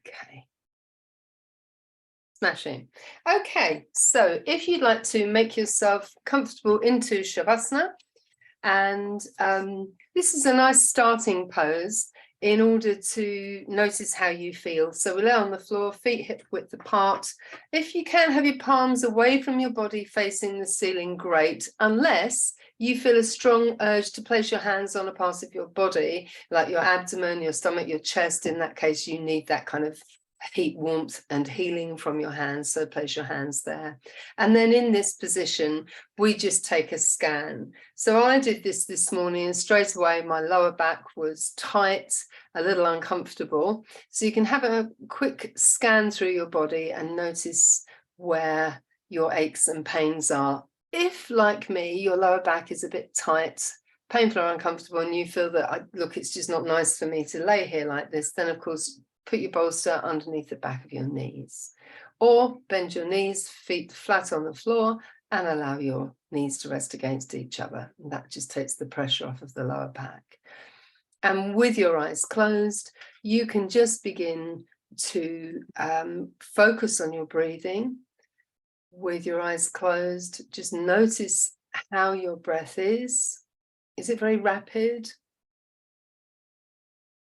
Okay. Smashing. Okay, so if you'd like to make yourself comfortable into Shavasana, and this is a nice starting pose in order to notice how you feel. So we lay on the floor, feet hip width apart. If you can have your palms away from your body facing the ceiling, great, unless you feel a strong urge to place your hands on a part of your body, like your abdomen, your stomach, your chest. In that case, you need that kind of heat, warmth, and healing from your hands. So place your hands there. And then in this position, we just take a scan. So I did this morning, and straight away my lower back was tight, a little uncomfortable. So you can have a quick scan through your body and notice where your aches and pains are. If, like me, your lower back is a bit tight, painful or uncomfortable, and you feel that, look, it's just not nice for me to lay here like this, then of course, put your bolster underneath the back of your knees, or bend your knees, feet flat on the floor, and allow your knees to rest against each other. And that just takes the pressure off of the lower back. And with your eyes closed, you can just begin to focus on your breathing. With your eyes closed, just notice how your breath is. Is it very rapid?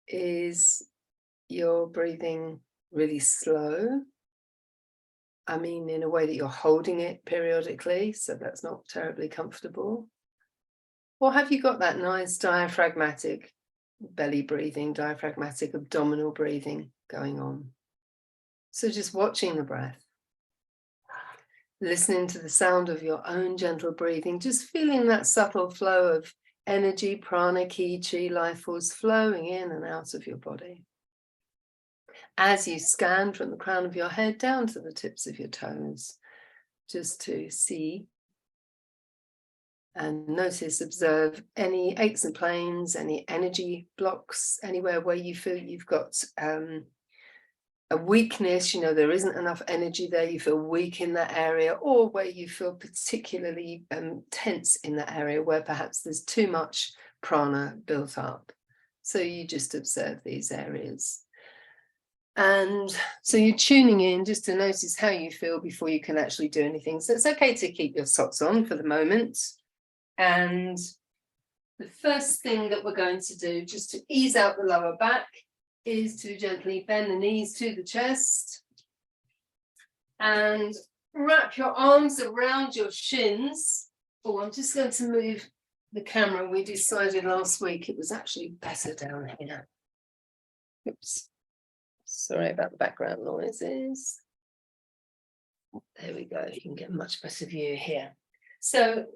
Is your breathing really slow? I mean, in a way that you're holding it periodically, so that's not terribly comfortable. Or have you got that nice diaphragmatic belly breathing, diaphragmatic abdominal breathing going on? So just watching the breath, listening to the sound of your own gentle breathing, just feeling that subtle flow of energy, prana, ki, chi, life force flowing in and out of your body. As you scan from the crown of your head down to the tips of your toes, just to see and notice, observe any aches and pains, any energy blocks, anywhere where you feel you've got a weakness, there isn't enough energy there, you feel weak in that area, or where you feel particularly tense in that area, where perhaps there's too much prana built up. So you just observe these areas. And so you're tuning in just to notice how you feel before you can actually do anything. So it's okay to keep your socks on for the moment. And the first thing that we're going to do, just to ease out the lower back, is to gently bend the knees to the chest and wrap your arms around your shins. Oh, I'm just going to move the camera. We decided last week it was actually better down here. Oops. Sorry about the background noises. There we go. You can get a much better view here. So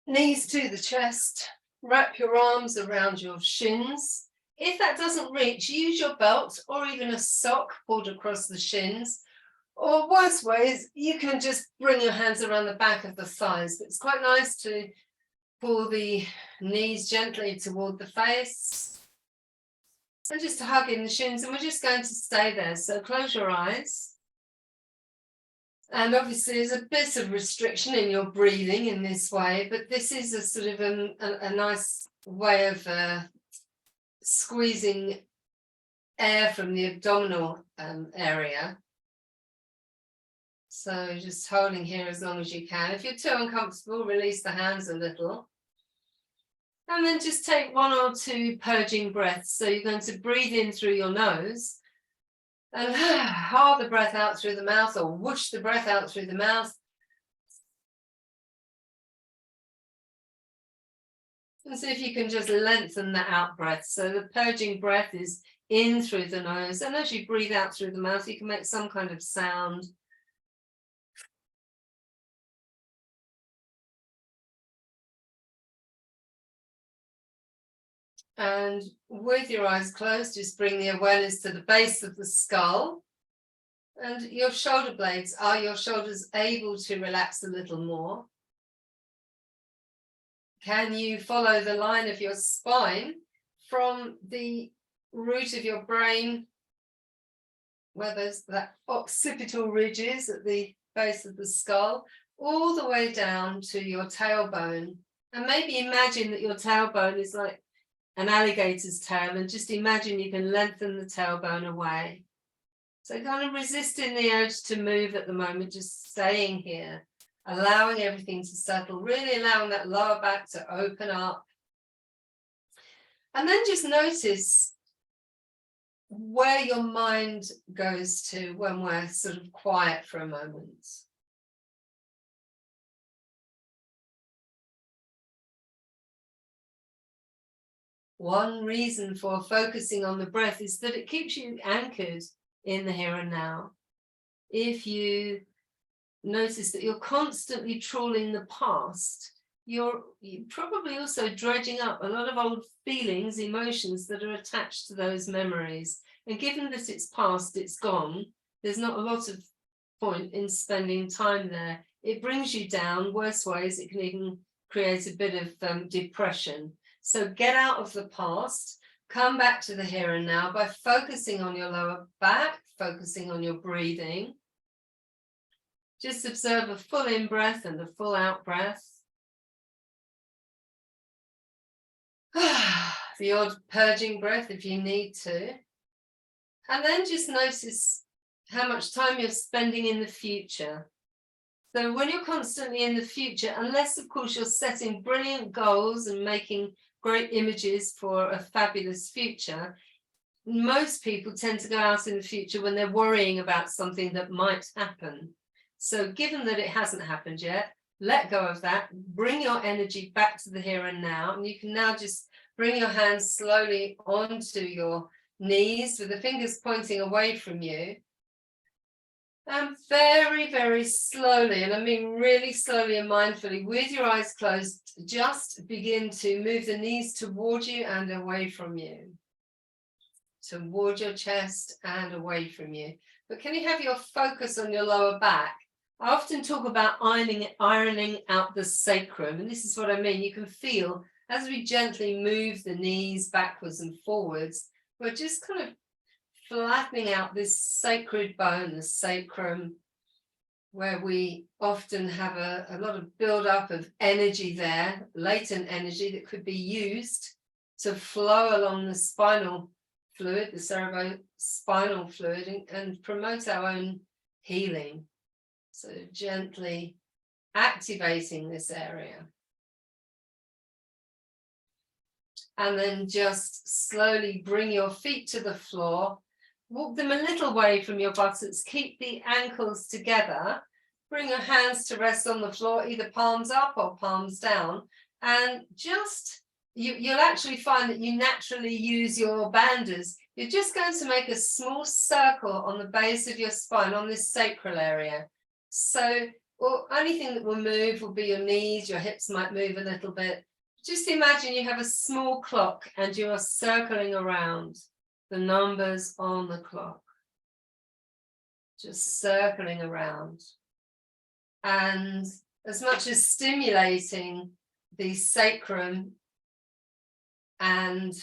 knees to the chest, wrap your arms around your shins. If that doesn't reach, use your belt or even a sock pulled across the shins. Or worse ways, you can just bring your hands around the back of the thighs. But it's quite nice to pull the knees gently toward the face. And just to hug in the shins, and we're just going to stay there. So close your eyes. And obviously there's a bit of restriction in your breathing in this way, but this is a sort of a nice way of squeezing air from the abdominal area. So just holding here as long as you can. If you're too uncomfortable, release the hands a little. And then just take 1 or 2 purging breaths. So you're going to breathe in through your nose and haul the breath out through the mouth, or whoosh the breath out through the mouth. And see if you can just lengthen the out breath. So the purging breath is in through the nose. And as you breathe out through the mouth, you can make some kind of sound. And with your eyes closed, just bring the awareness to the base of the skull and your shoulder blades. Are your shoulders able to relax a little more? Can you follow the line of your spine from the root of your brain, where there's that occipital ridge is at the base of the skull, all the way down to your tailbone? And maybe imagine that your tailbone is like an alligator's tail, and just imagine you can lengthen the tailbone away. So kind of resisting the urge to move at the moment, just staying here, allowing everything to settle, really allowing that lower back to open up. And then just notice where your mind goes to when we're sort of quiet for a moment. One reason for focusing on the breath is that it keeps you anchored in the here and now. If you notice that you're constantly trawling the past, you're probably also dredging up a lot of old feelings, emotions that are attached to those memories. And given that it's past, it's gone, there's not a lot of point in spending time there. It brings you down. Worse ways, it can even create a bit of depression. So get out of the past, come back to the here and now by focusing on your lower back, focusing on your breathing. Just observe a full in-breath and a full out-breath. The odd purging breath if you need to. And then just notice how much time you're spending in the future. So when you're constantly in the future, unless of course you're setting brilliant goals and making great images for a fabulous future, most people tend to go out in the future when they're worrying about something that might happen. So given that it hasn't happened yet, let go of that, bring your energy back to the here and now, and you can now just bring your hands slowly onto your knees with the fingers pointing away from you. And very, very slowly, and I mean really slowly and mindfully, with your eyes closed, just begin to move the knees toward you and away from you. Toward your chest and away from you. But can you have your focus on your lower back? I often talk about ironing out the sacrum, and this is what I mean. You can feel as we gently move the knees backwards and forwards, we're just kind of flattening out this sacred bone, the sacrum, where we often have a lot of build-up of energy there, latent energy that could be used to flow along the spinal fluid, the cerebrospinal fluid, and promote our own healing. So gently activating this area. And then just slowly bring your feet to the floor. Walk them a little way from your buttocks. Keep the ankles together. Bring your hands to rest on the floor, either palms up or palms down. And just, you'll actually find that you naturally use your bandhas. You're just going to make a small circle on the base of your spine, on this sacral area. So, only thing that will move will be your knees, your hips might move a little bit. Just imagine you have a small clock and you are circling around the numbers on the clock. Just circling around. And as much as stimulating the sacrum and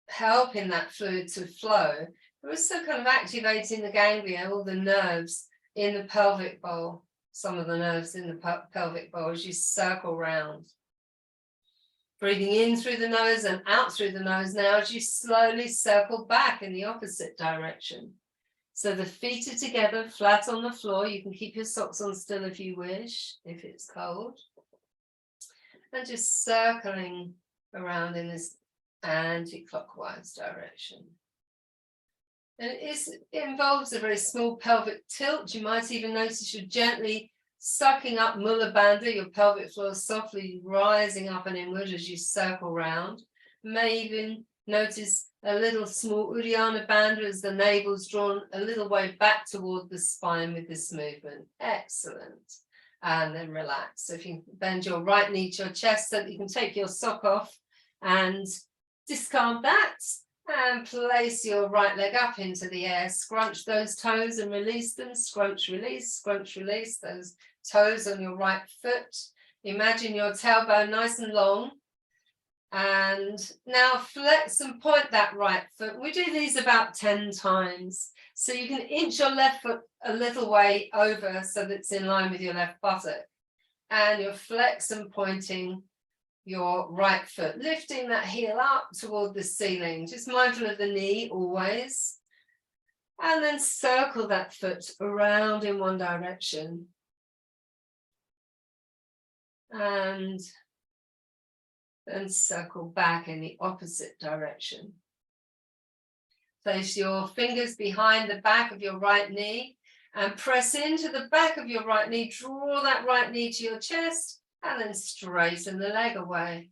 helping that fluid to flow, we're also kind of activating the ganglia, all the nerves in the pelvic bowl, some of the nerves in the pelvic bowl as you circle round. Breathing in through the nose and out through the nose now as you slowly circle back in the opposite direction. So the feet are together, flat on the floor. You can keep your socks on still if you wish, if it's cold. And just circling around in this anti-clockwise direction. And it involves a very small pelvic tilt. You might even notice you're gently sucking up Mula Bandha, your pelvic floor softly rising up and inward as you circle round. You may even notice a little small Uddiyana Bandha as the navel's drawn a little way back toward the spine with this movement. Excellent. And then relax. So if you bend your right knee to your chest so that you can take your sock off and discard that. And place your right leg up into the air. Scrunch those toes and release them. Scrunch, release, those toes on your right foot. Imagine your tailbone nice and long. And now flex and point that right foot. We do these about 10 times. So you can inch your left foot a little way over so that it's in line with your left buttock. And you're flex and pointing your right foot, lifting that heel up toward the ceiling, just mindful of the knee always. And then circle that foot around in one direction. And then circle back in the opposite direction. Place your fingers behind the back of your right knee and press into the back of your right knee. Draw that right knee to your chest and then straighten the leg away.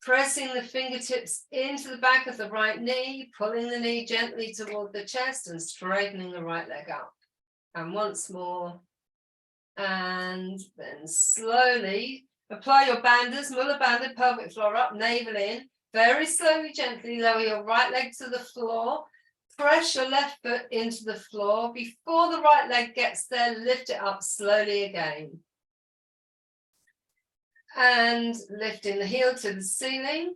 Pressing the fingertips into the back of the right knee, pulling the knee gently toward the chest and straightening the right leg up. And once more. And then slowly apply your bandhas, mula bandha, pelvic floor up, navel in. Very slowly, gently lower your right leg to the floor. Press your left foot into the floor. Before the right leg gets there, lift it up slowly again. And lifting the heel to the ceiling.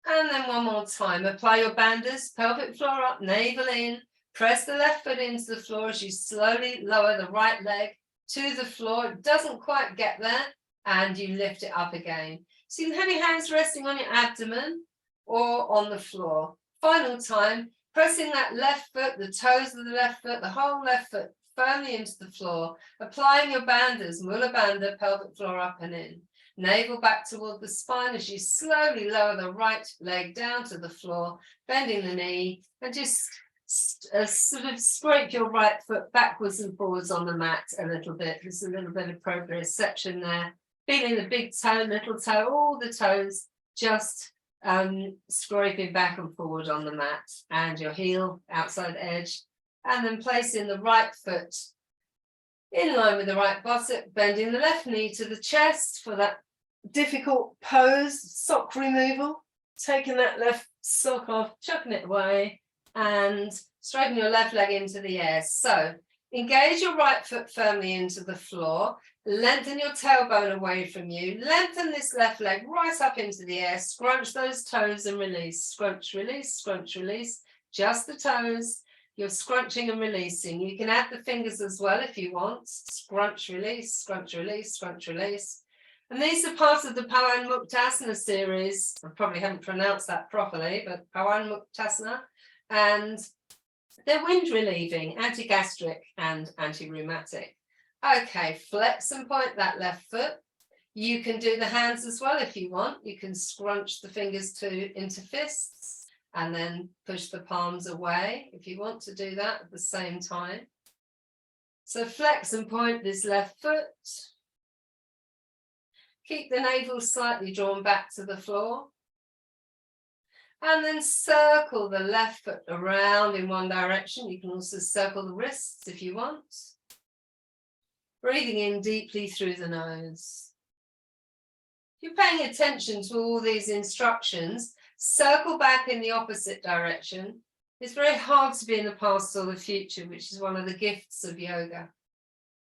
And then one more time. Apply your bandhas, pelvic floor up, navel in. Press the left foot into the floor as you slowly lower the right leg to the floor. It doesn't quite get there. And you lift it up again. So you can have your hands resting on your abdomen or on the floor. Final time, pressing that left foot, the toes of the left foot, the whole left foot firmly into the floor. Applying your bandhas, mula bandha, pelvic floor up and in. Navel back toward the spine as you slowly lower the right leg down to the floor, bending the knee, and just sort of scrape your right foot backwards and forwards on the mat a little bit. There's a little bit of proprioception there. Feeling the big toe, little toe, all the toes, just scraping back and forward on the mat, and your heel outside edge, and then placing the right foot in line with the right buttock, bending the left knee to the chest for that difficult pose, sock removal, taking that left sock off, chucking it away, and straighten your left leg into the air. So engage your right foot firmly into the floor. Lengthen your tailbone away from you. Lengthen this left leg right up into the air. Scrunch those toes and release. Scrunch, release, scrunch, release. Just the toes. You're scrunching and releasing. You can add the fingers as well if you want. Scrunch, release, scrunch, release, scrunch, release. And these are part of the Pawan Muktasana series. I probably haven't pronounced that properly, but Pawan Muktasana. And they're wind relieving, anti-gastric and anti-rheumatic. Okay, flex and point that left foot. You can do the hands as well if you want. You can scrunch the fingers into fists and then push the palms away if you want to do that at the same time. So flex and point this left foot. Keep the navel slightly drawn back to the floor. And then circle the left foot around in one direction. You can also circle the wrists if you want. Breathing in deeply through the nose. If you're paying attention to all these instructions, circle back in the opposite direction. It's very hard to be in the past or the future, which is one of the gifts of yoga.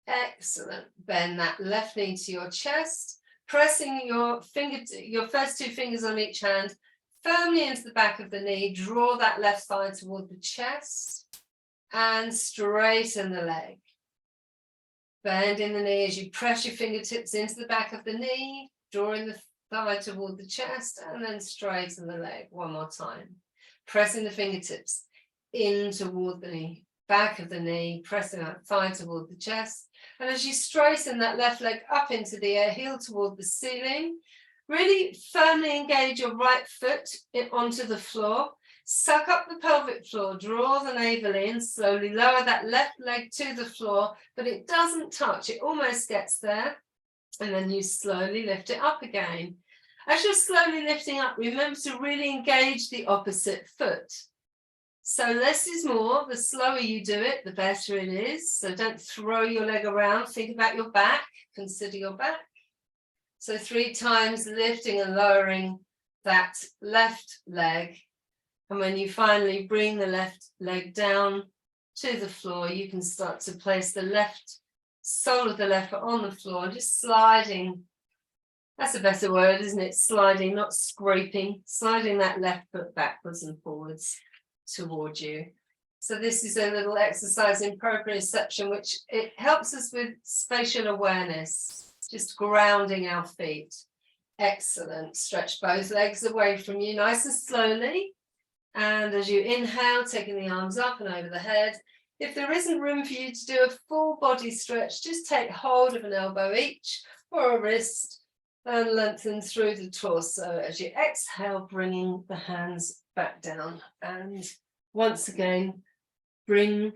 Excellent. Bend that left knee to your chest, pressing your first two fingers on each hand firmly into the back of the knee. Draw that left thigh toward the chest and straighten the leg. Bending the knee as you press your fingertips into the back of the knee, drawing the thigh toward the chest, and then straighten the leg one more time. Pressing the fingertips in toward the back of the knee, pressing that thigh toward the chest. And as you straighten that left leg up into the air, heel toward the ceiling, really firmly engage your right foot onto the floor. Suck up the pelvic floor, draw the navel in, slowly lower that left leg to the floor, but it doesn't touch, it almost gets there. And then you slowly lift it up again. As you're slowly lifting up, remember to really engage the opposite foot. So less is more. The slower you do it, the better it is. So don't throw your leg around. Think about your back. Consider your back. So 3 times lifting and lowering that left leg. And when you finally bring the left leg down to the floor, you can start to place the left sole of the left foot on the floor, just sliding. That's a better word, isn't it? Sliding, not scraping. Sliding that left foot backwards and forwards toward you. So this is a little exercise in proprioception, which it helps us with spatial awareness, just grounding our feet. Excellent. Stretch both legs away from you nice and slowly. And as you inhale, taking the arms up and over the head. If there isn't room for you to do a full body stretch, just take hold of an elbow each or a wrist and lengthen through the torso as you exhale, bringing the hands back down. And once again, bring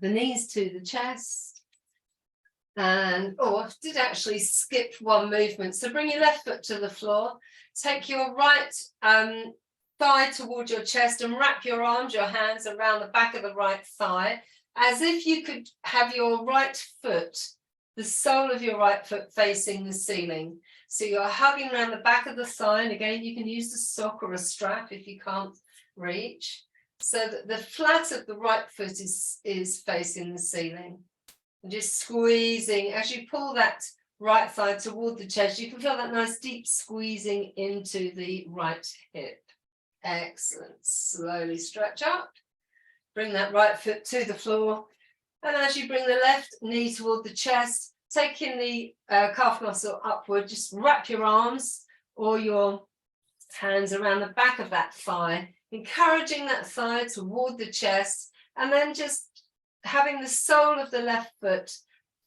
the knees to the chest. And I did actually skip one movement. So bring your left foot to the floor. Take your right thigh toward your chest and wrap your arms, your hands around the back of the right thigh, as if you could have your right foot, the sole of your right foot facing the ceiling. So you're hugging around the back of the thigh, and again, you can use a sock or a strap if you can't reach, so that the flat of the right foot is facing the ceiling. And just squeezing, as you pull that right thigh toward the chest, you can feel that nice deep squeezing into the right hip. Excellent. Slowly stretch up. Bring that right foot to the floor. And as you bring the left knee toward the chest, taking the calf muscle upward, just wrap your arms or your hands around the back of that thigh, encouraging that thigh toward the chest, and then just having the sole of the left foot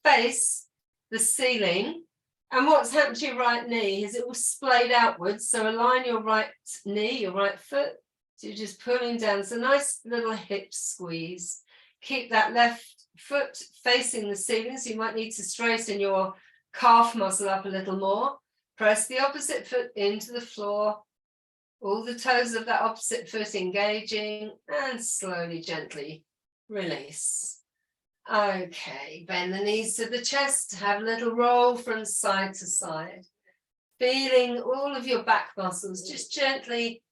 face the ceiling. And what's happened to your right knee is it will splayed outwards. So align your right knee, your right foot. So you're just pulling down. It's a nice little hip squeeze. Keep that left foot facing the ceiling. So you might need to straighten your calf muscle up a little more. Press the opposite foot into the floor. All the toes of that opposite foot engaging, and slowly, gently release. Okay, bend the knees to the chest, have a little roll from side to side. Feeling all of your back muscles just gently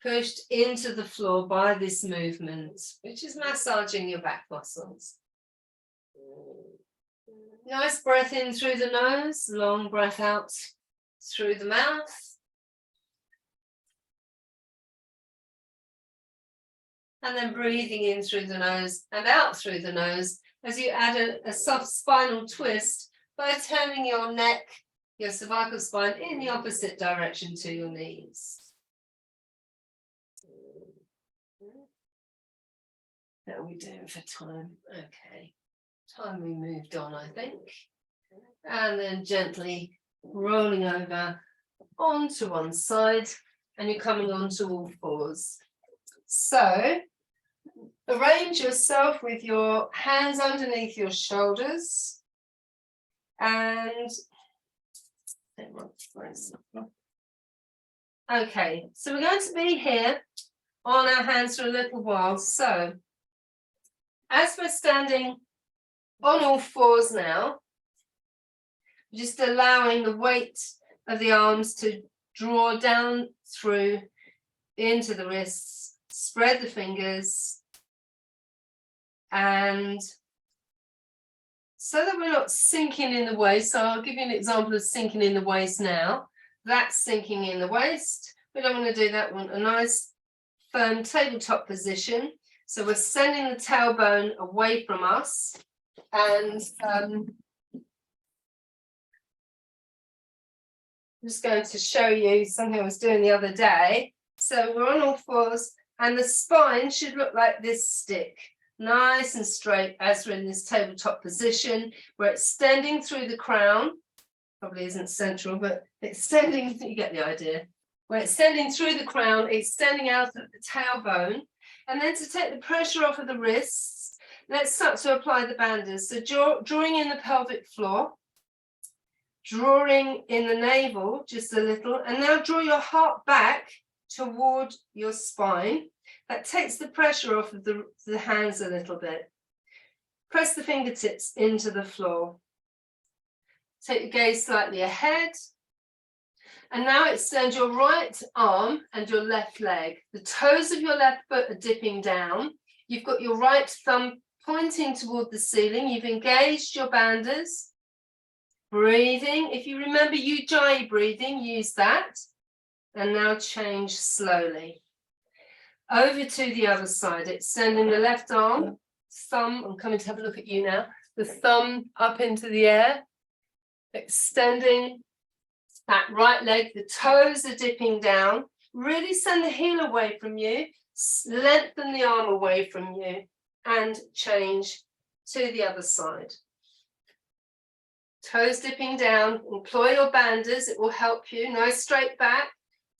pushed into the floor by this movement, which is massaging your back muscles. Nice breath in through the nose, long breath out through the mouth. And then breathing in through the nose and out through the nose as you add a soft spinal twist by turning your neck, your cervical spine in the opposite direction to your knees. How are we doing for time? Okay. Time we moved on, I think. And then gently rolling over onto one side, and you're coming onto all fours. So arrange yourself with your hands underneath your shoulders, and okay, so we're going to be here on our hands for a little while. So as we're standing on all fours now, just allowing the weight of the arms to draw down through into the wrists, spread the fingers, and so that we're not sinking in the waist. So I'll give you an example of sinking in the waist now. That's sinking in the waist. We don't want to do that. We want a nice firm tabletop position. So we're sending the tailbone away from us, and I'm just going to show you something I was doing the other day. So we're on all fours, and the spine should look like this stick, nice and straight as we're in this tabletop position. We're extending through the crown, probably isn't central, but extending, you get the idea. We're extending through the crown, extending out at the tailbone, and then to take the pressure off of the wrists, let's start to apply the bandhas. So drawing in the pelvic floor, drawing in the navel just a little, and now draw your heart back toward your spine. That takes the pressure off of the hands a little bit. Press the fingertips into the floor. Take your gaze slightly ahead. And now extend your right arm and your left leg. The toes of your left foot are dipping down. You've got your right thumb pointing toward the ceiling. You've engaged your bandhas. Breathing. If you remember Ujjayi breathing, use that. And now change slowly. Over to the other side, extending the left arm, thumb, I'm coming to have a look at you now, the thumb up into the air, extending That right leg, the toes are dipping down. Really send the heel away from you. Lengthen the arm away from you and change to the other side. Toes dipping down. Employ your bandhas. It will help you. Nice straight back.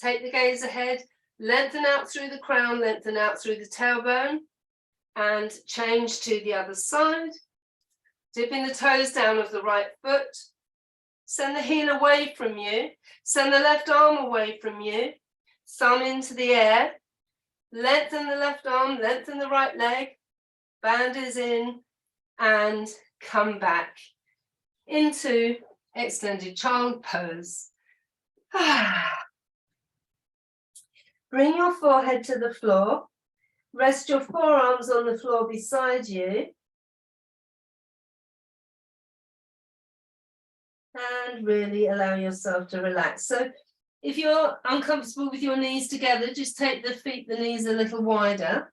Take the gaze ahead. Lengthen out through the crown. Lengthen out through the tailbone. And change to the other side. Dipping the toes down of the right foot. Send the heel away from you. Send the left arm away from you. Thumb into the air. Lengthen the left arm, lengthen the right leg. Bandhas in and come back into extended child pose. Bring your forehead to the floor. Rest your forearms on the floor beside you. And really allow yourself to relax. So if you're uncomfortable with your knees together, just take the knees a little wider.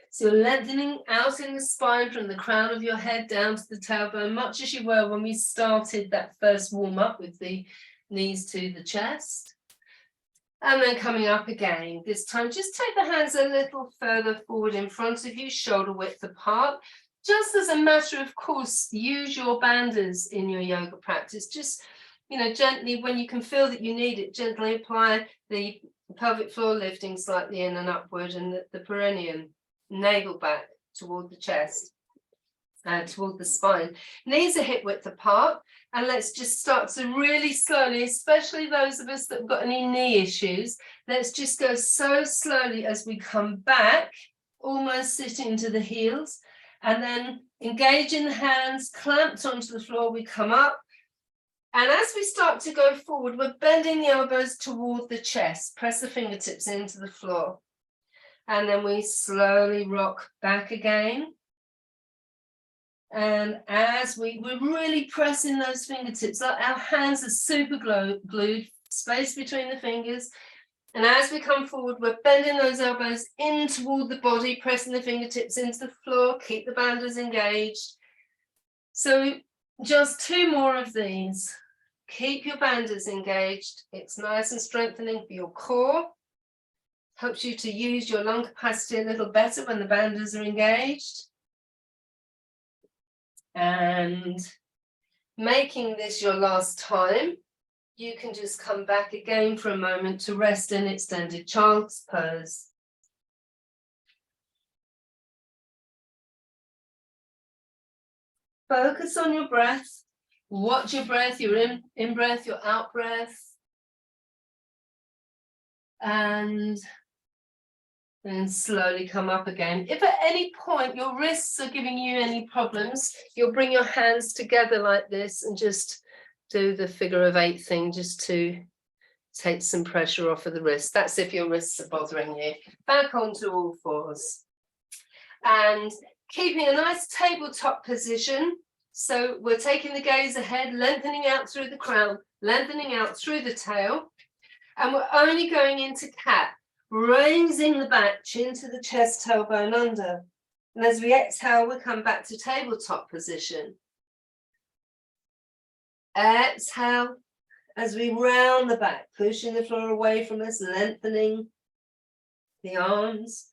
So you're lengthening out in the spine from the crown of your head down to the tailbone, much as you were when we started that first warm up with the knees to the chest. And then coming up again, this time just take the hands a little further forward in front of you, shoulder width apart. Just as a matter of course, use your bandhas in your yoga practice. Just, gently, when you can feel that you need it, gently apply the pelvic floor lifting slightly in and upward, and the perineum, navel back toward the chest. Toward the spine. Knees are hip width apart, and let's just start to really slowly, especially those of us that have got any knee issues, let's just go so slowly as we come back, almost sit into the heels, and then engage in the hands, clamped onto the floor, we come up, and as we start to go forward, we're bending the elbows toward the chest, press the fingertips into the floor, and then we slowly rock back again. And as we're really pressing those fingertips, like our hands are super glued, space between the fingers. And as we come forward, we're bending those elbows in toward the body, pressing the fingertips into the floor, keep the bandhas engaged. So just 2 more of these. Keep your bandhas engaged. It's nice and strengthening for your core. Helps you to use your lung capacity a little better when the bandhas are engaged. And making this your last time, you can just come back again for a moment to rest in extended child's pose. Focus on your breath. Watch your breath, your in breath, your out breath. And then slowly come up again. If at any point your wrists are giving you any problems, you'll bring your hands together like this and just do the figure of 8 thing, just to take some pressure off of the wrist. That's if your wrists are bothering you. Back onto all fours. And keeping a nice tabletop position. So we're taking the gaze ahead, lengthening out through the crown, lengthening out through the tail. And we're only going into cat. Raising the back, chin to the chest, tailbone under. And as we exhale, we come back to tabletop position. Exhale as we round the back, pushing the floor away from us, lengthening the arms.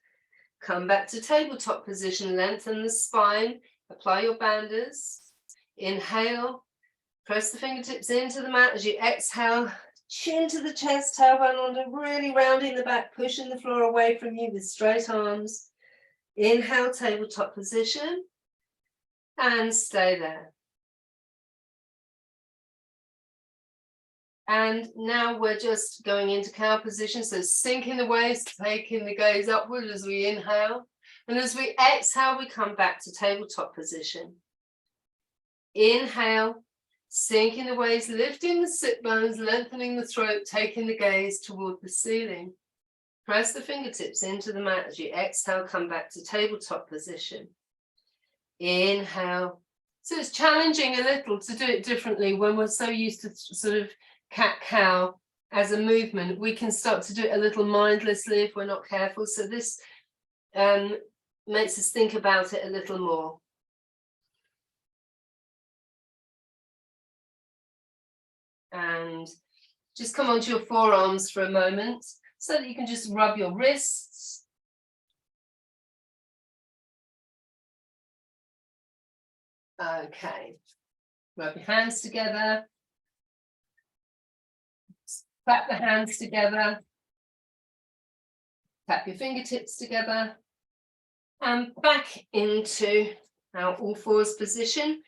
Come back to tabletop position, lengthen the spine, apply your bandhas. Inhale, press the fingertips into the mat as you exhale. Chin to the chest, tailbone under, really rounding the back, pushing the floor away from you with straight arms. Inhale, tabletop position, and stay there. And now we're just going into cow position, so sinking the waist, taking the gaze upward as we inhale. And as we exhale, we come back to tabletop position. Inhale. Sinking the waist, lifting the sit bones, lengthening the throat, taking the gaze toward the ceiling. Press the fingertips into the mat as you exhale, come back to tabletop position. Inhale. So it's challenging a little to do it differently when we're so used to sort of cat-cow as a movement. We can start to do it a little mindlessly if we're not careful. So this makes us think about it a little more. And just come onto your forearms for a moment so that you can just rub your wrists. Okay, rub your hands together. Clap the hands together. Tap your fingertips together. And back into our all fours position.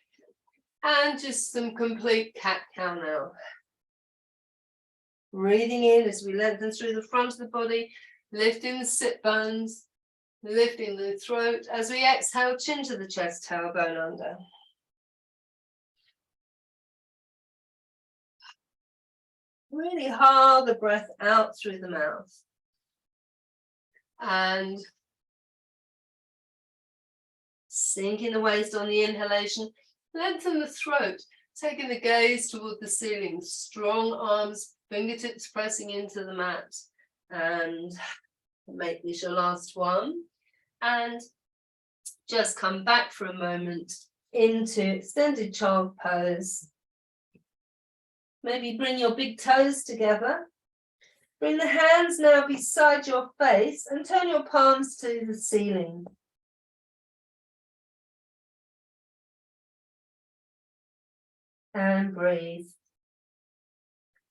And just some complete cat-cow now. Breathing in as we lengthen through the front of the body, lifting the sit bones, lifting the throat. As we exhale, chin to the chest, tailbone under. Really hold the breath out through the mouth. And sinking the waist on the inhalation, lengthen the throat, taking the gaze toward the ceiling, strong arms, fingertips pressing into the mat. And make this your last one. And just come back for a moment into extended child pose. Maybe bring your big toes together. Bring the hands now beside your face and turn your palms to the ceiling. And breathe.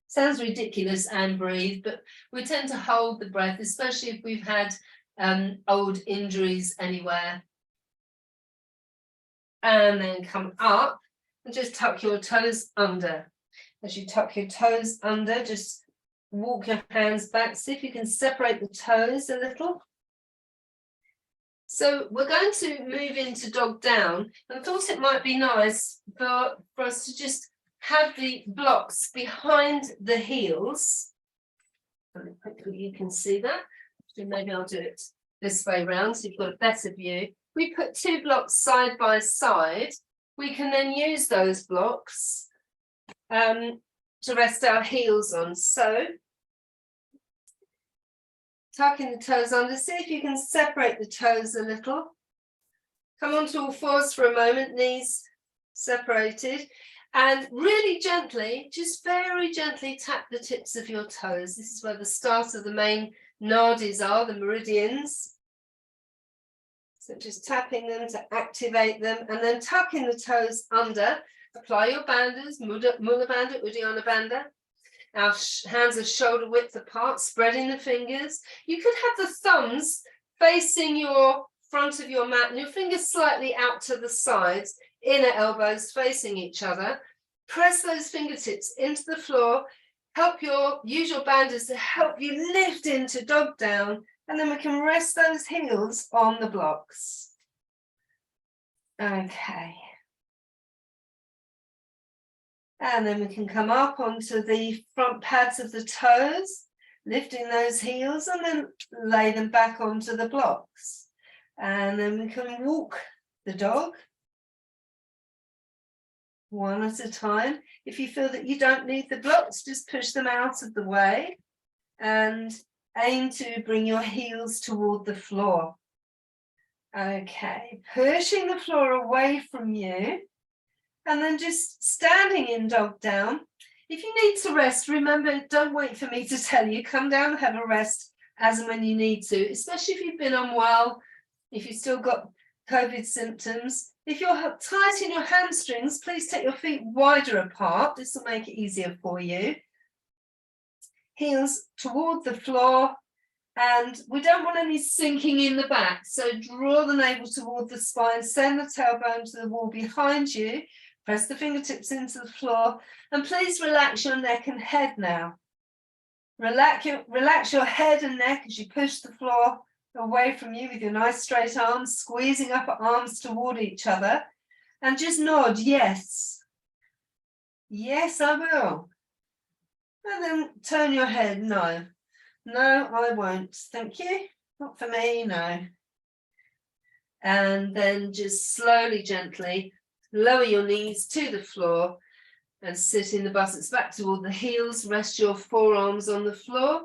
Sounds ridiculous, and breathe, but we tend to hold the breath, especially if we've had old injuries anywhere. And then come up and just tuck your toes under. As you tuck your toes under, just walk your hands back. See if you can separate the toes a little. So we're going to move into dog down, and I thought it might be nice for us to just have the blocks behind the heels. Quickly, you can see that. So maybe I'll do it this way round so you've got a better view. We put 2 blocks side by side. We can then use those blocks to rest our heels on. So tucking the toes under, see if you can separate the toes a little. Come onto all fours for a moment, knees separated. And really gently, just very gently tap the tips of your toes. This is where the start of the main nadis are, the meridians. So just tapping them to activate them, and then tucking the toes under. Apply your bandhas, Mula Bandha, Uddiyana Bandha. Our hands are shoulder width apart, spreading the fingers. You could have the thumbs facing your front of your mat and your fingers slightly out to the sides, inner elbows facing each other. Press those fingertips into the floor. Use your bandhas to help you lift into dog down, and then we can rest those heels on the blocks. Okay. And then we can come up onto the front pads of the toes, lifting those heels, and then lay them back onto the blocks. And then we can walk the dog one at a time. If you feel that you don't need the blocks, just push them out of the way and aim to bring your heels toward the floor. Okay, pushing the floor away from you. And then just standing in dog down. If you need to rest, remember, don't wait for me to tell you. Come down and have a rest as and when you need to, especially if you've been unwell, if you've still got COVID symptoms. If you're tight in your hamstrings, please take your feet wider apart. This will make it easier for you. Heels toward the floor. And we don't want any sinking in the back. So draw the navel toward the spine, send the tailbone to the wall behind you. Press the fingertips into the floor, and please relax your neck and head now. Relax your head and neck as you push the floor away from you with your nice straight arms, squeezing upper arms toward each other, and just nod, yes. Yes, I will. And then turn your head, no. No, I won't. Thank you. Not for me, no. And then just slowly, gently lower your knees to the floor and sit in the buttocks back toward the heels. Rest your forearms on the floor,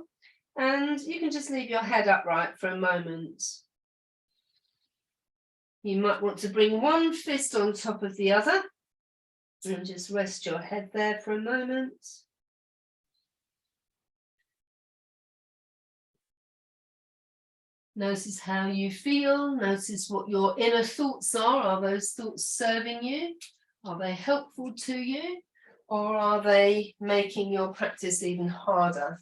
and you can just leave your head upright for a moment. You might want to bring one fist on top of the other and just rest your head there for a moment. Notice how you feel. Notice what your inner thoughts are. Are those thoughts serving you? Are they helpful to you? Or are they making your practice even harder?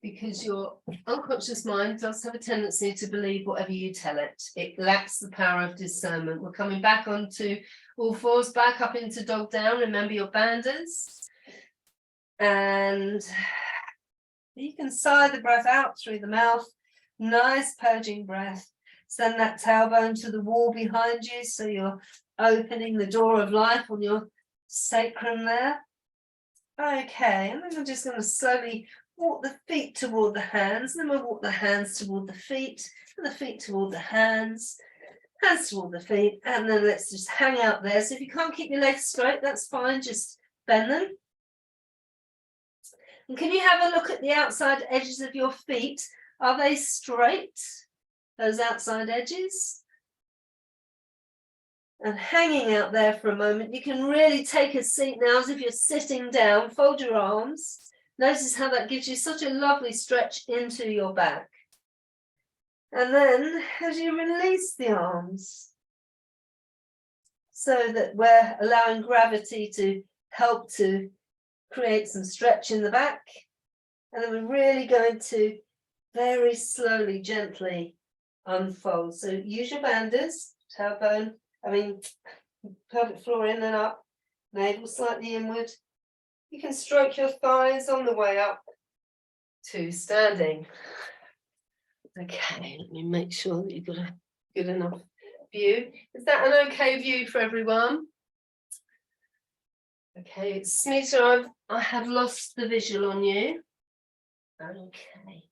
Because your unconscious mind does have a tendency to believe whatever you tell it. It lacks the power of discernment. We're coming back onto all fours, back up into dog down. Remember your bandhas. And you can sigh the breath out through the mouth. Nice purging breath. Send that tailbone to the wall behind you, so you're opening the door of life on your sacrum there. Okay, and then I'm just going to slowly walk the feet toward the hands, then we'll walk the hands toward the feet, and the feet toward the hands toward the feet, and then let's just hang out there. So if you can't keep your legs straight, that's fine, just bend them. And can you have a look at the outside edges of your feet? Are they straight, those outside edges? And hanging out there for a moment, you can really take a seat now as if you're sitting down. Fold your arms. Notice how that gives you such a lovely stretch into your back. And then as you release the arms, so that we're allowing gravity to help to create some stretch in the back. And then we're really going to very slowly, gently unfold. So use your bandhas, tailbone, pelvic floor in and up, navel slightly inward. You can stroke your thighs on the way up to standing. Okay, let me make sure that you've got a good enough view. Is that an okay view for everyone? Okay, Smita, I have lost the visual on you. Okay.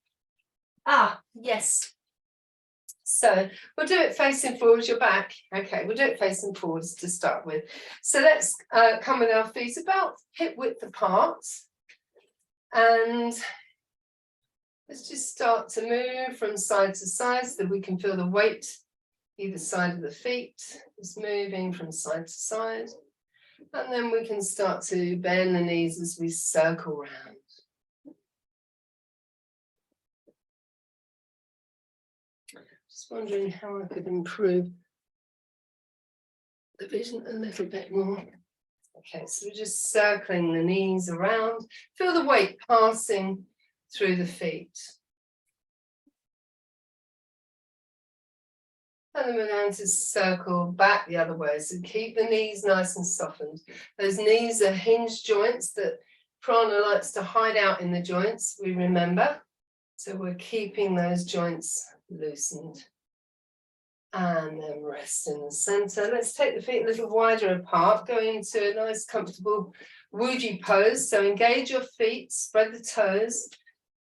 Ah, yes. So we'll do it facing forwards, your back. Okay, we'll do it facing forwards to start with. So let's come with our feet about hip width apart. And let's just start to move from side to side so that we can feel the weight either side of the feet. Just moving from side to side. And then we can start to bend the knees as we circle round. Just wondering how I could improve the vision a little bit more. Okay, so we're just circling the knees around. Feel the weight passing through the feet. And then we're going to circle back the other way. So keep the knees nice and softened. Those knees are hinged joints that prana likes to hide out in the joints, we remember. So we're keeping those joints loosened. And then rest in the center. Let's take the feet a little wider apart, go into a nice comfortable wuji pose. So engage your feet, spread the toes.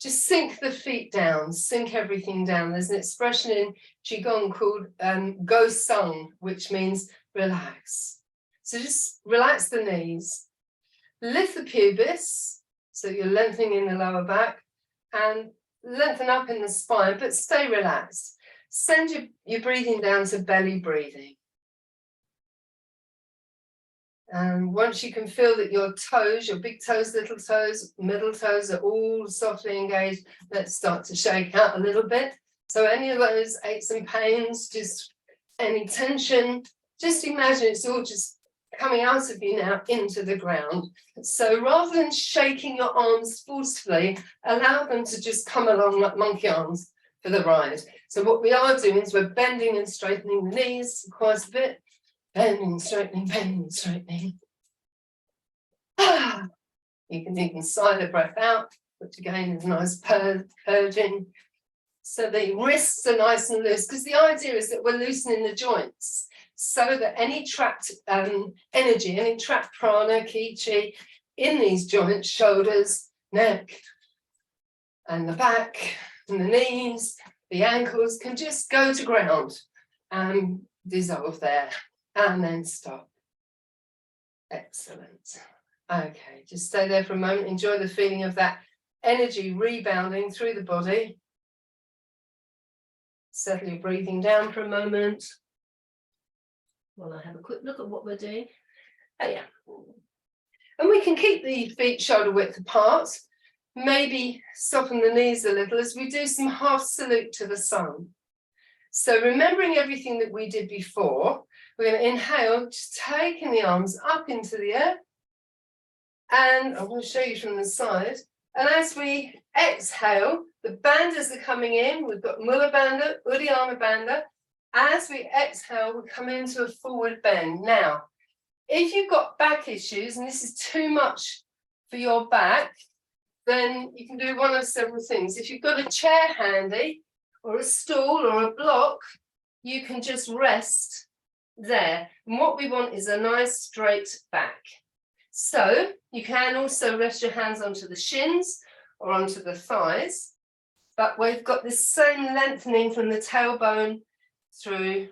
Just sink the feet down, sink everything down. There's an expression in Qigong called go sung, which means relax. So just relax the knees. Lift the pubis, so you're lengthening in the lower back, and lengthen up in the spine, but stay relaxed. Send your breathing down to belly breathing. And once you can feel that your toes, your big toes, little toes, middle toes are all softly engaged, let's start to shake out a little bit. So any of those aches and pains, just any tension, just imagine it's all just coming out of you now into the ground. So rather than shaking your arms forcefully, allow them to just come along like monkey arms for the ride. So what we are doing is we're bending and straightening the knees quite a bit. Bending, straightening, bending, straightening. You can even sigh the breath out, which again is nice purging. So the wrists are nice and loose, because the idea is that we're loosening the joints so that any trapped energy, any trapped prana, ki, chi in these joints, shoulders, neck, and the back, and the knees, the ankles can just go to ground and dissolve there. And then stop. Excellent. Okay, just stay there for a moment. Enjoy the feeling of that energy rebounding through the body. Settle your breathing down for a moment. While I have a quick look at what we're doing. Oh yeah. And we can keep the feet shoulder width apart. Maybe soften the knees a little as we do some half salute to the sun. So remembering everything that we did before, we're going to inhale, just taking the arms up into the air. And I'm going to show you from the side. And as we exhale, the bandhas are coming in. We've got Mula Bandha, Uddiyana Bandha. As we exhale, we come into a forward bend. Now, if you've got back issues, and this is too much for your back, then you can do one of several things. If you've got a chair handy, or a stool, or a block, you can just rest there. And what we want is a nice straight back. So you can also rest your hands onto the shins or onto the thighs, but we've got this same lengthening from the tailbone through,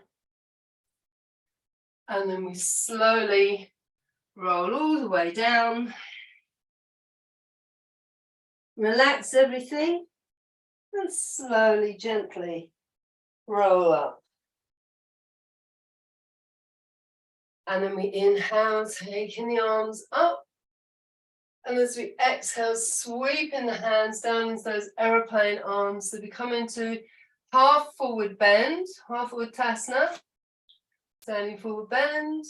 and then we slowly roll all the way down. Relax everything and slowly, gently roll up. And then we inhale, taking the arms up. And as we exhale, sweeping the hands down into those aeroplane arms. So we come into half forward bend, half uttanasana. Standing forward bend.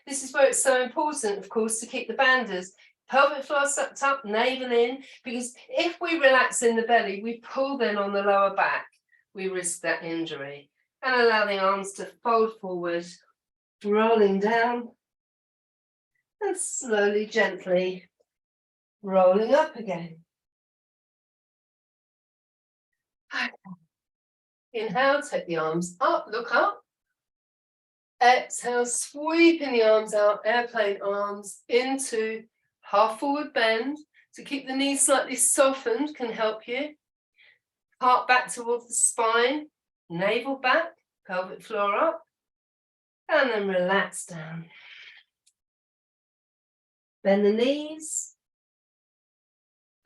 This is where it's so important, of course, to keep the bandhas. Pelvic floor sucked up, navel in, because if we relax in the belly, we pull then on the lower back, we risk that injury. And allow the arms to fold forward, rolling down, and slowly, gently rolling up again. Okay. Inhale, take the arms up, look up. Exhale, sweeping the arms out, airplane arms into half forward bend. To keep the knees slightly softened can help you. Heart back towards the spine, navel back, pelvic floor up, and then relax down. Bend the knees,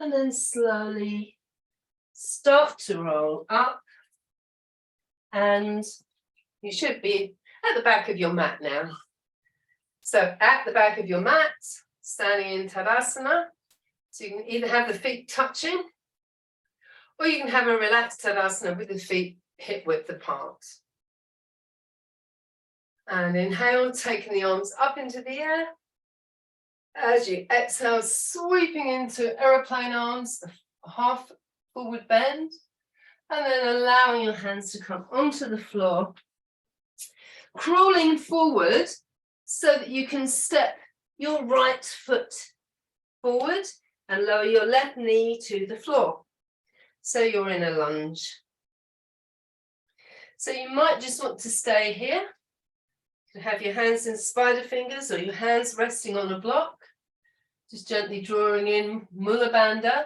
and then slowly start to roll up. And you should be at the back of your mat now. So at the back of your mat, standing in Tadasana. So you can either have the feet touching, or you can have a relaxed Tadasana with the feet hip width apart. And inhale, taking the arms up into the air. As you exhale, sweeping into aeroplane arms, half forward bend. And then allowing your hands to come onto the floor. Crawling forward so that you can step your right foot forward and lower your left knee to the floor. So you're in a lunge. So you might just want to stay here. You have your hands in spider fingers or your hands resting on a block. Just gently drawing in Mula Bandha.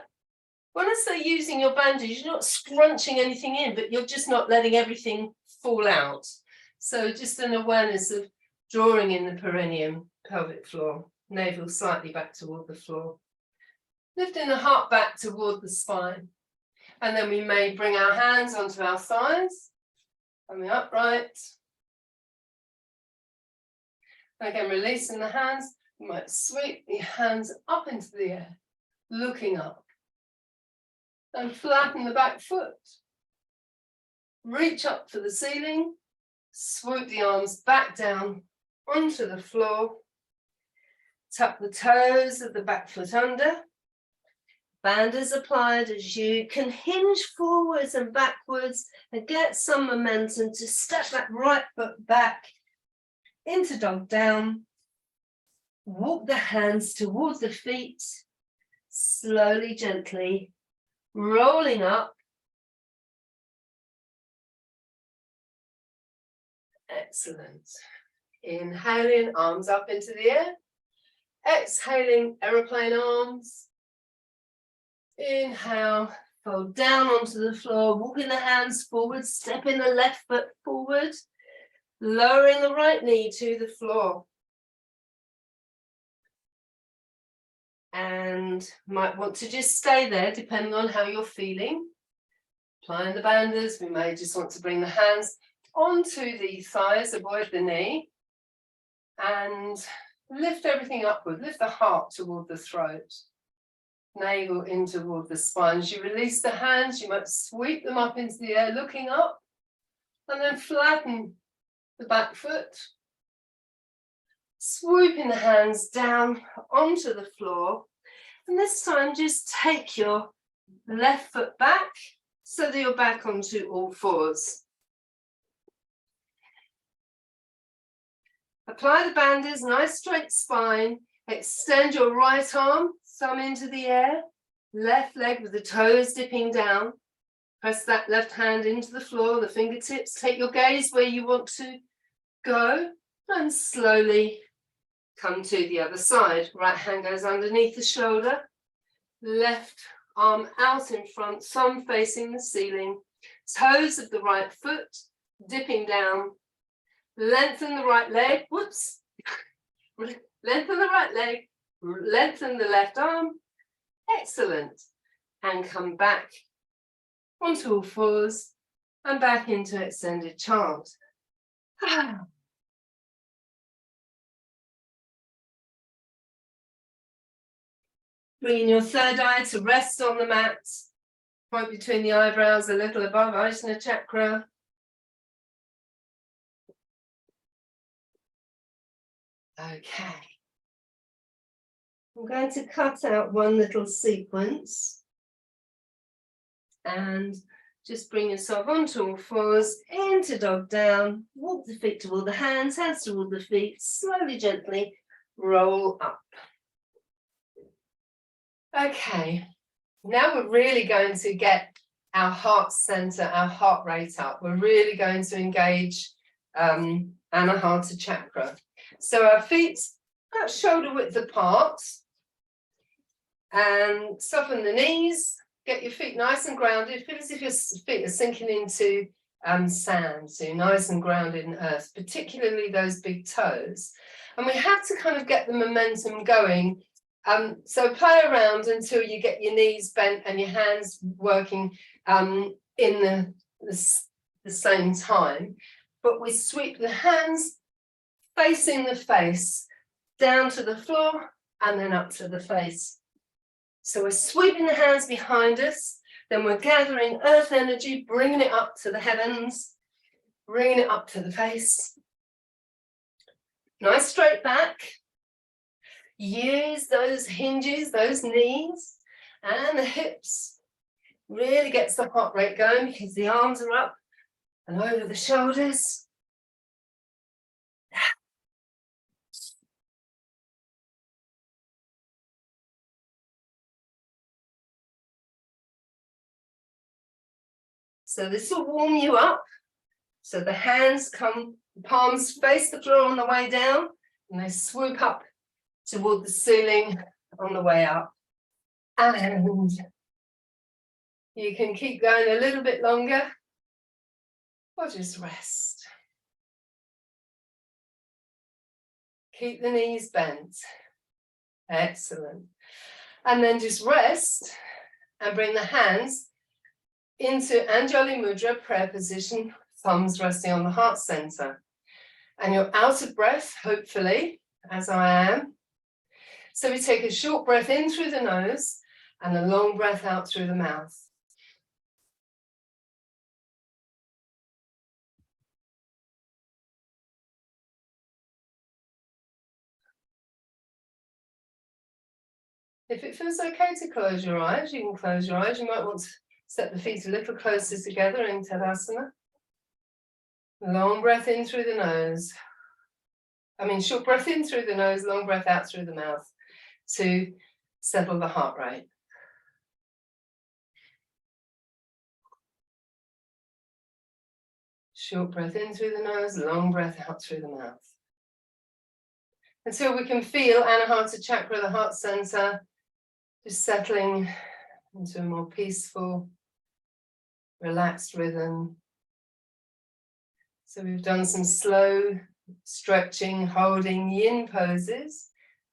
When I say using your bandhas, you're not scrunching anything in, but you're just not letting everything fall out. So just an awareness of drawing in the perineum, pelvic floor, navel slightly back toward the floor. Lifting the heart back toward the spine. And then we may bring our hands onto our thighs, coming upright. Again, releasing the hands, you might sweep the hands up into the air, looking up. And flatten the back foot. Reach up to the ceiling, swoop the arms back down onto the floor. Tuck the toes of the back foot under. Bandhas applied as you can hinge forwards and backwards and get some momentum to step that right foot back into dog down. Walk the hands towards the feet, slowly, gently, rolling up. Excellent. Inhaling, arms up into the air. Exhaling, aeroplane arms. Inhale, fold down onto the floor, walking the hands forward, stepping the left foot forward, lowering the right knee to the floor. And might want to just stay there depending on how you're feeling. Applying the bandhas, we may just want to bring the hands onto the thighs, avoid the knee, and lift everything upward, lift the heart toward the throat, navel in toward the spine. As you release the hands, you might sweep them up into the air, looking up, And then flatten the back foot. Swooping the hands down onto the floor. And this time just take your left foot back so that you're back onto all fours. Apply the bandhas, nice straight spine. Extend your right arm, thumb into the air. Left leg with the toes dipping down. Press that left hand into the floor, the fingertips. Take your gaze where you want to go and slowly come to the other side. Right hand goes underneath the shoulder. Left arm out in front, thumb facing the ceiling. Toes of the right foot dipping down. Lengthen the right leg. Whoops. Lengthen the right leg. Lengthen the left arm. Excellent. And come back onto all fours and back into extended chant. Bringing your third eye to rest on the mat, point between the eyebrows, a little above Ajna chakra. Okay. I'm going to cut out one little sequence and just bring yourself onto all fours, into dog down, walk the feet toward the hands, hands toward the feet, slowly, gently roll up. Okay, now we're really going to get our heart center, our heart rate up. We're really going to engage Anahata chakra. So our feet about shoulder width apart, and soften the knees. Get your feet nice and grounded. Feel as if your feet are sinking into sand, so you're nice and grounded in earth, particularly those big toes. And we have to kind of get the momentum going. So play around until you get your knees bent and your hands working in the same time. But we sweep the hands facing the face, down to the floor and then up to the face. So we're sweeping the hands behind us, then we're gathering earth energy, bringing it up to the heavens, bringing it up to the face. Nice straight back. Use those hinges, those knees and the hips. Really gets the heart rate going because the arms are up and over the shoulders. So this will warm you up. So the hands come, palms face the floor on the way down, and they swoop up toward the ceiling on the way up. And you can keep going a little bit longer, or just rest. Keep the knees bent. Excellent. And then just rest and bring the hands into Anjali Mudra, prayer position, thumbs resting on the heart center. And you're out of breath, hopefully, as I am. So we take a short breath in through the nose and a long breath out through the mouth. If it feels okay to close your eyes, you can close your eyes. You might want to step the feet a little closer together in Tadasana. Long breath in through the nose. Short breath in through the nose, long breath out through the mouth to settle the heart rate. Short breath in through the nose, long breath out through the mouth. Until we can feel Anahata chakra, the heart center, just settling into a more peaceful, relaxed rhythm. So we've done some slow stretching, holding yin poses.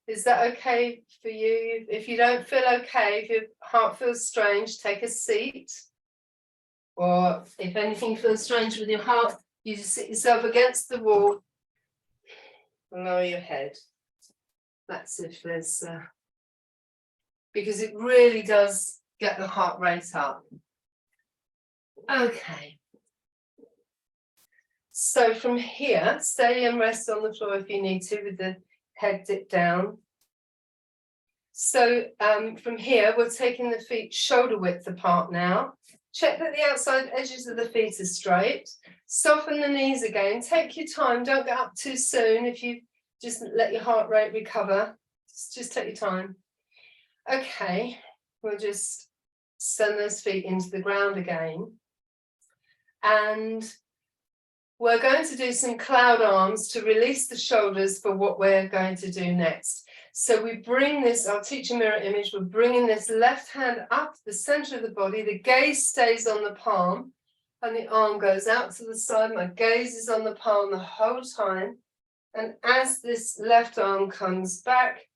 Is that okay for you? If you don't feel okay, if your heart feels strange, take a seat. Or if anything feels strange with your heart, you just sit yourself against the wall, lower your head. That's if there's, because it really does get the heart rate up. Okay. So from here, stay and rest on the floor if you need to, with the head dipped down. So from here, we're taking the feet shoulder width apart now. Check that the outside edges of the feet are straight. Soften the knees again. Take your time. Don't get up too soon. If you just let your heart rate recover, just take your time. Okay, we'll just send those feet into the ground again. And we're going to do some cloud arms to release the shoulders for what we're going to do next. So we bring this, I'll teach a mirror image, we're bringing this left hand up the center of the body, the gaze stays on the palm, and the arm goes out to the side, my gaze is on the palm the whole time, and as this left arm comes back,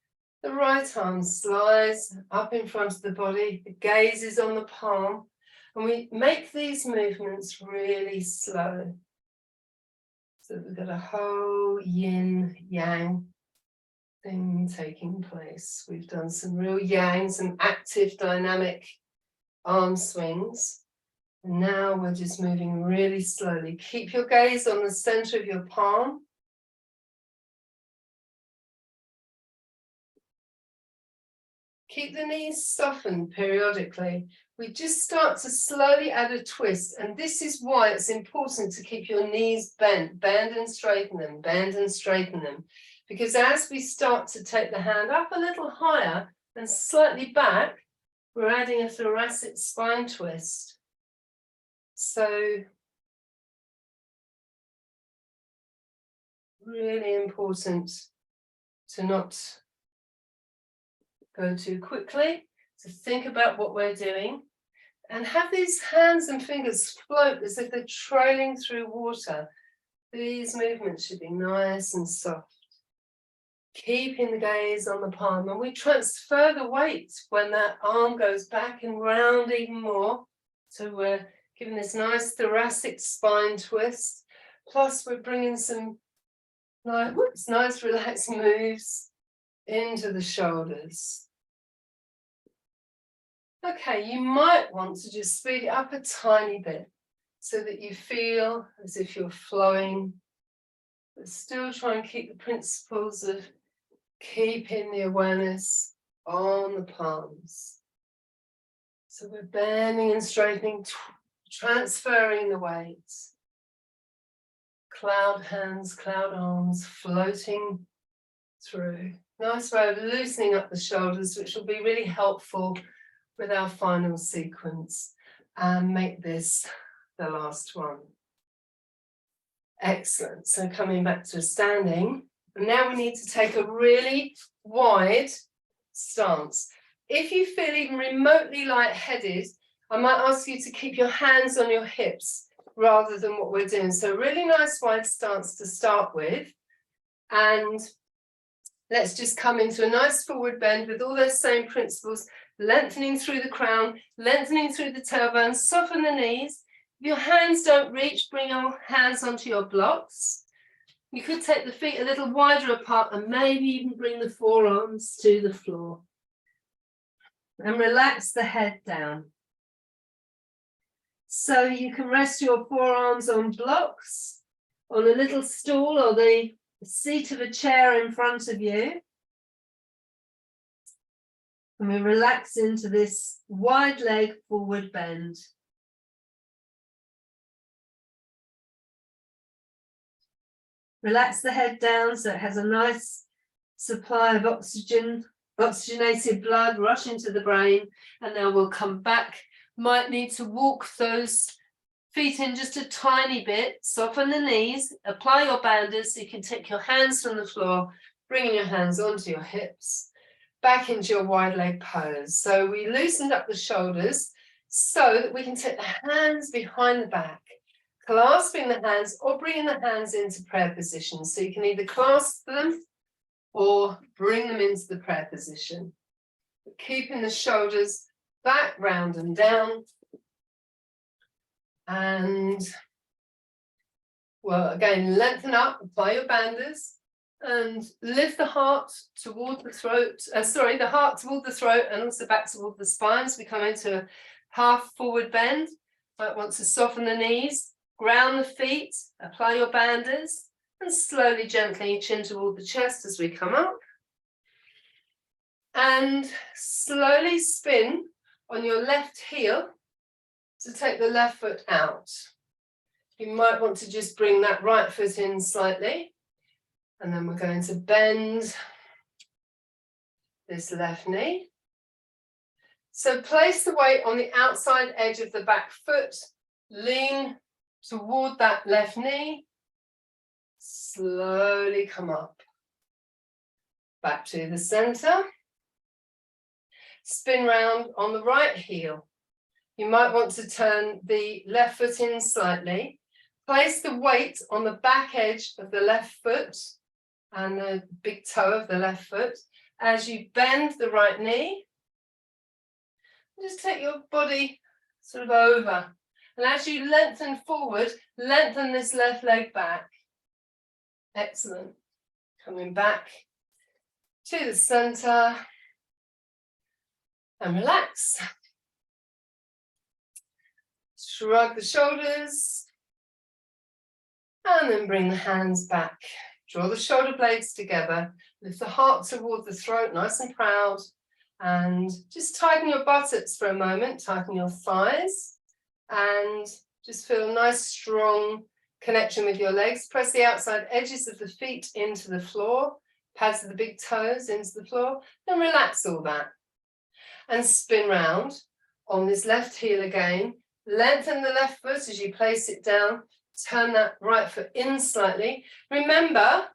the right arm slides up in front of the body, the gaze is on the palm, and we make these movements really slow. So we've got a whole yin-yang thing taking place. We've done some real yang, some active dynamic arm swings. And now we're just moving really slowly. Keep your gaze on the center of your palm. Keep the knees softened periodically. We just start to slowly add a twist, and this is why it's important to keep your knees bent. Bend and straighten them, bend and straighten them. Because as we start to take the hand up a little higher and slightly back, we're adding a thoracic spine twist. So, really important to not go too quickly, to think about what we're doing, and have these hands and fingers float as if they're trailing through water. These movements should be nice and soft. Keeping the gaze on the palm, and we transfer the weight when that arm goes back and round even more. So we're giving this nice thoracic spine twist. Plus we're bringing some nice relaxing moves into the shoulders. Okay, you might want to just speed it up a tiny bit so that you feel as if you're flowing, but still try and keep the principles of keeping the awareness on the palms. So we're bending and straightening, transferring the weight. Cloud hands, cloud arms, floating through. Nice way of loosening up the shoulders, which will be really helpful with our final sequence, and make this the last one. Excellent. So coming back to standing, and now we need to take a really wide stance. If you feel even remotely lightheaded, I might ask you to keep your hands on your hips rather than what we're doing. So a really nice wide stance to start with, and let's just come into a nice forward bend with all those same principles. Lengthening through the crown, lengthening through the tailbone, soften the knees. If your hands don't reach, bring your hands onto your blocks. You could take the feet a little wider apart and maybe even bring the forearms to the floor. And relax the head down. So you can rest your forearms on blocks, on a little stool or the seat of a chair in front of you. And we relax into this wide leg forward bend. Relax the head down so it has a nice supply of oxygenated blood rushing to the brain. And now we'll come back. Might need to walk those feet in just a tiny bit. Soften the knees. Apply your bandhas so you can take your hands from the floor, bringing your hands onto your hips. Back into your wide leg pose. So we loosened up the shoulders so that we can take the hands behind the back, clasping the hands or bringing the hands into prayer position. So you can either clasp them or bring them into the prayer position. But keeping the shoulders back, round and down. And well, again, lengthen up, apply your bandhas. And lift the heart toward the throat, the heart toward the throat and also back toward the spine. So we come into a half forward bend. Might want to soften the knees. Ground the feet, apply your bandhas, and slowly, gently chin toward the chest as we come up. And slowly spin on your left heel to take the left foot out. You might want to just bring that right foot in slightly. And then we're going to bend this left knee. So place the weight on the outside edge of the back foot. Lean toward that left knee. Slowly come up. Back to the center. Spin round on the right heel. You might want to turn the left foot in slightly. Place the weight on the back edge of the left foot and the big toe of the left foot as you bend the right knee. Just take your body sort of over. And as you lengthen forward, lengthen this left leg back. Excellent. Coming back to the center and relax. Shrug the shoulders and then bring the hands back. Draw the shoulder blades together. Lift the heart toward the throat, nice and proud. And just tighten your buttocks for a moment, tighten your thighs, and just feel a nice strong connection with your legs. Press the outside edges of the feet into the floor, pads of the big toes into the floor, then relax all that. And spin round on this left heel again. Lengthen the left foot as you place it down. Turn that right foot in slightly. Remember,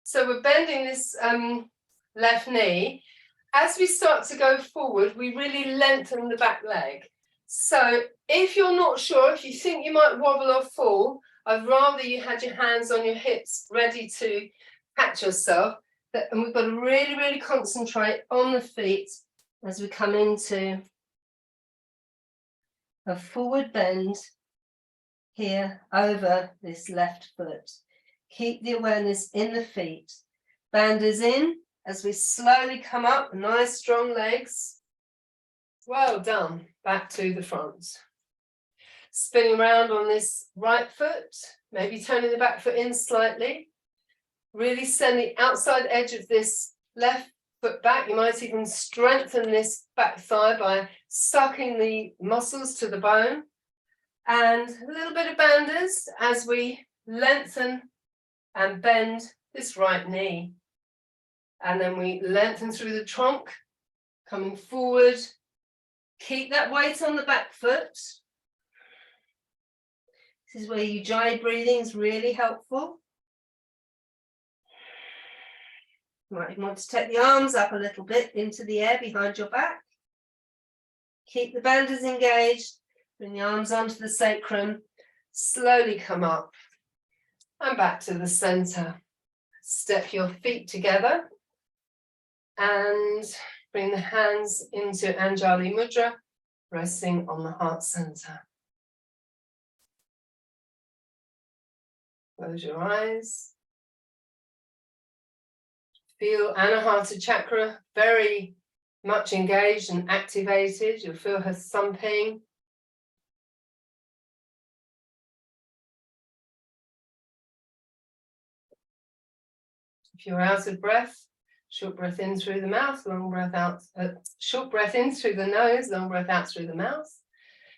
so we're bending this left knee. As we start to go forward, we really lengthen the back leg. So if you're not sure, if you think you might wobble or fall, I'd rather you had your hands on your hips ready to catch yourself. And we've got to really, really concentrate on the feet as we come into a forward bend here over this left foot. Keep the awareness in the feet. Bandhas in as we slowly come up, nice strong legs. Well done. Back to the front. Spinning around on this right foot, maybe turning the back foot in slightly. Really send the outside edge of this left foot back. You might even strengthen this back thigh by sucking the muscles to the bone. And a little bit of bandhas as we lengthen and bend this right knee. And then we lengthen through the trunk, coming forward. Keep that weight on the back foot. This is where ujjayi breathing is really helpful. You might want to take the arms up a little bit into the air behind your back. Keep the bandhas engaged. Bring the arms onto the sacrum. Slowly come up and back to the center. Step your feet together and bring the hands into Anjali Mudra, resting on the heart center. Close your eyes. Feel Anahata chakra very much engaged and activated. You'll feel her thumping. If you're out of breath, short breath in through the mouth, long breath out, short breath in through the nose, long breath out through the mouth.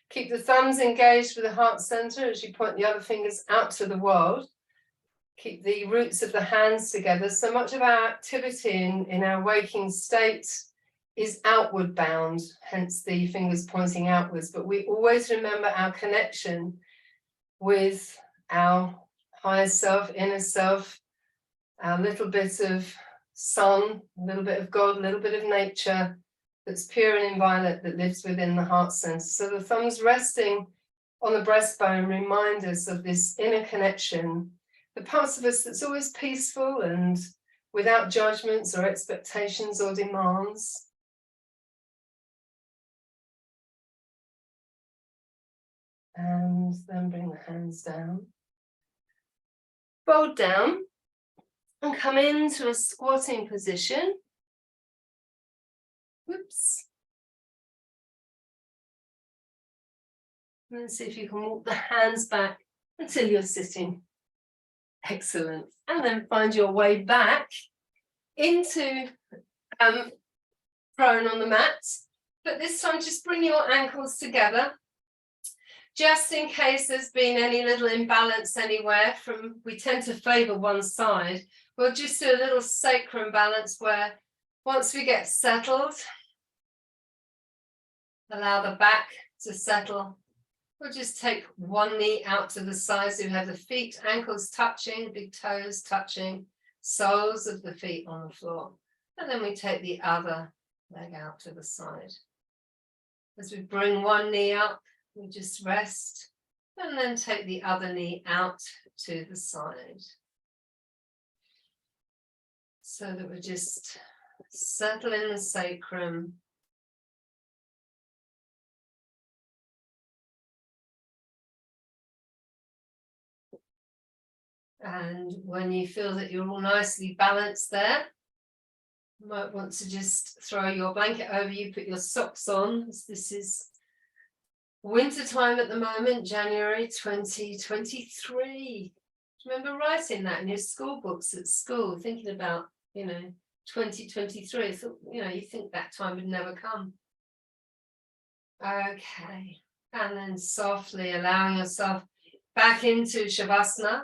Keep the thumbs engaged with the heart center as you point the other fingers out to the world. Keep the roots of the hands together. So much of our activity in our waking state is outward bound, hence the fingers pointing outwards. But we always remember our connection with our higher self, inner self, our little bit of sun, a little bit of God, a little bit of nature that's pure and inviolate that lives within the heart center. So the thumbs resting on the breastbone remind us of this inner connection, the parts of us that's always peaceful and without judgments or expectations or demands. And then bring the hands down. Fold down and come into a squatting position. Whoops. And then see if you can walk the hands back until you're sitting. Excellent. And then find your way back into prone on the mat. But this time, just bring your ankles together. Just in case there's been any little imbalance anywhere we tend to favor one side, we'll just do a little sacrum balance where once we get settled, allow the back to settle. We'll just take one knee out to the side so you have the feet, ankles touching, big toes touching, soles of the feet on the floor. And then we take the other leg out to the side. As we bring one knee up, we just rest and then take the other knee out to the side. So that we're just settling the sacrum. And when you feel that you're all nicely balanced there, you might want to just throw your blanket over you, put your socks on, as this is winter time at the moment, January 2023. Remember writing that in your school books at school, thinking about, 2023. So, you think that time would never come. Okay. And then softly allowing yourself back into Shavasana.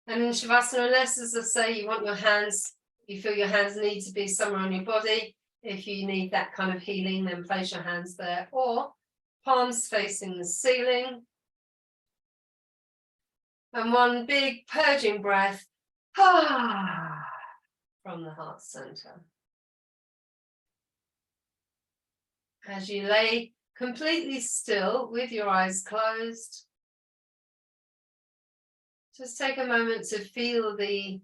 And in Shavasana, unless, as I say, you feel your hands need to be somewhere on your body. If you need that kind of healing, then place your hands there. Or palms facing the ceiling. And one big purging breath from the heart center. As you lay completely still with your eyes closed, just take a moment to feel the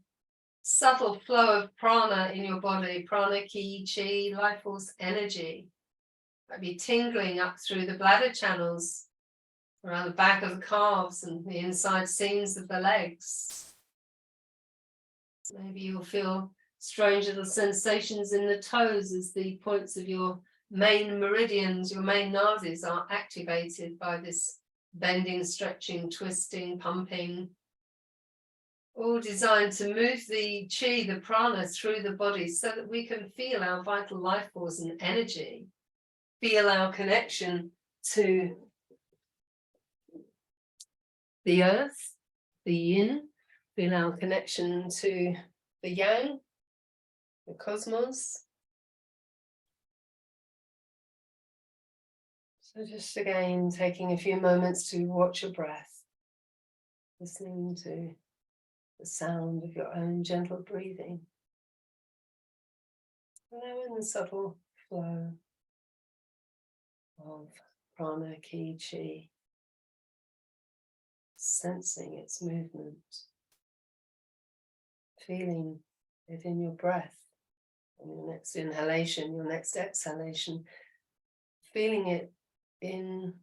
subtle flow of prana in your body, prana, ki, chi, life force, energy. Might be tingling up through the bladder channels, around the back of the calves and the inside seams of the legs. Maybe you'll feel strange little sensations in the toes as the points of your main meridians, your main nadis, are activated by this bending, stretching, twisting, pumping. All designed to move the chi, the prana, through the body so that we can feel our vital life force and energy, feel our connection to the earth, the yin, feel our connection to the yang, the cosmos. So just again, taking a few moments to watch your breath, listening to the sound of your own gentle breathing. Allowing the subtle flow of prana, ki, chi, sensing its movement, feeling it in your breath, in your next inhalation, your next exhalation, feeling it in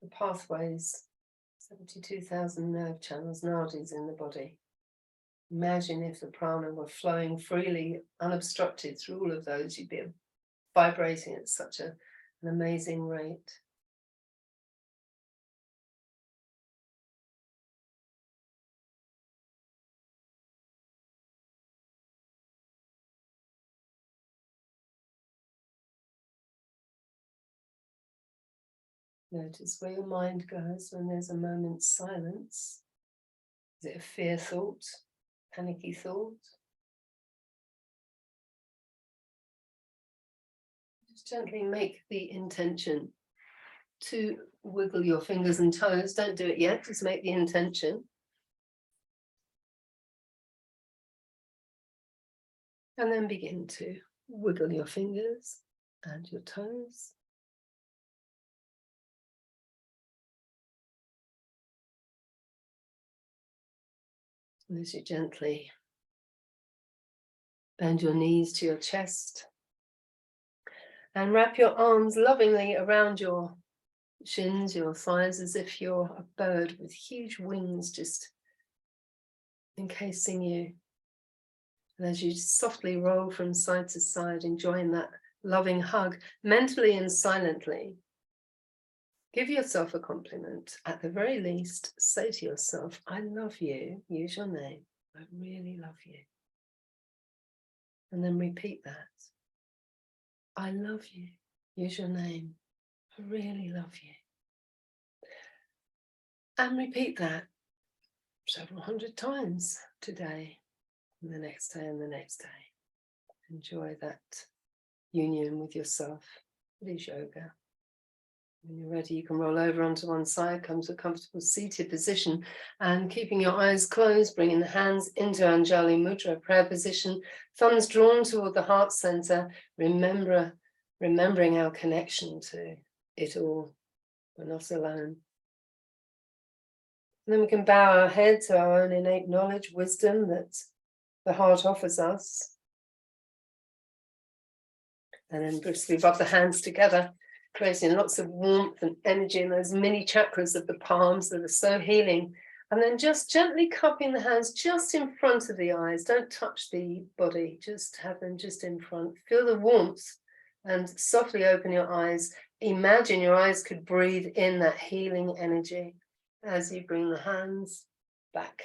the pathways, 72,000 nerve channels, nadis in the body. Imagine if the prana were flowing freely, unobstructed through all of those, you'd be vibrating at such an amazing rate. Notice where your mind goes when there's a moment's silence. Is it a fear thought, panicky thought? Just gently make the intention to wiggle your fingers and toes. Don't do it yet, just make the intention. And then begin to wiggle your fingers and your toes. And as you gently bend your knees to your chest and wrap your arms lovingly around your shins, your thighs, as if you're a bird with huge wings just encasing you. And as you softly roll from side to side, enjoying that loving hug, mentally and silently, Give yourself a compliment. At the very least, say to yourself, I love you. Use your name. I really love you. And then repeat that. I love you. Use your name. I really love you. And repeat that several hundred times today, and the next day, and the next day. Enjoy that union with yourself. It is yoga. When you're ready, you can roll over onto one side, come to a comfortable seated position, and keeping your eyes closed, bringing the hands into Anjali Mudra, prayer position, thumbs drawn toward the heart center, remembering our connection to it all. We're not alone. And then we can bow our head to our own innate knowledge, wisdom that the heart offers us. And then briskly rub the hands together, creating lots of warmth and energy in those mini chakras of the palms that are so healing. And then just gently cupping the hands just in front of the eyes. Don't touch the body, just have them just in front. Feel the warmth and softly open your eyes. Imagine your eyes could breathe in that healing energy as you bring the hands back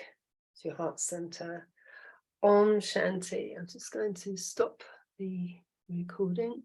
to your heart center. Om Shanti. I'm just going to stop the recording.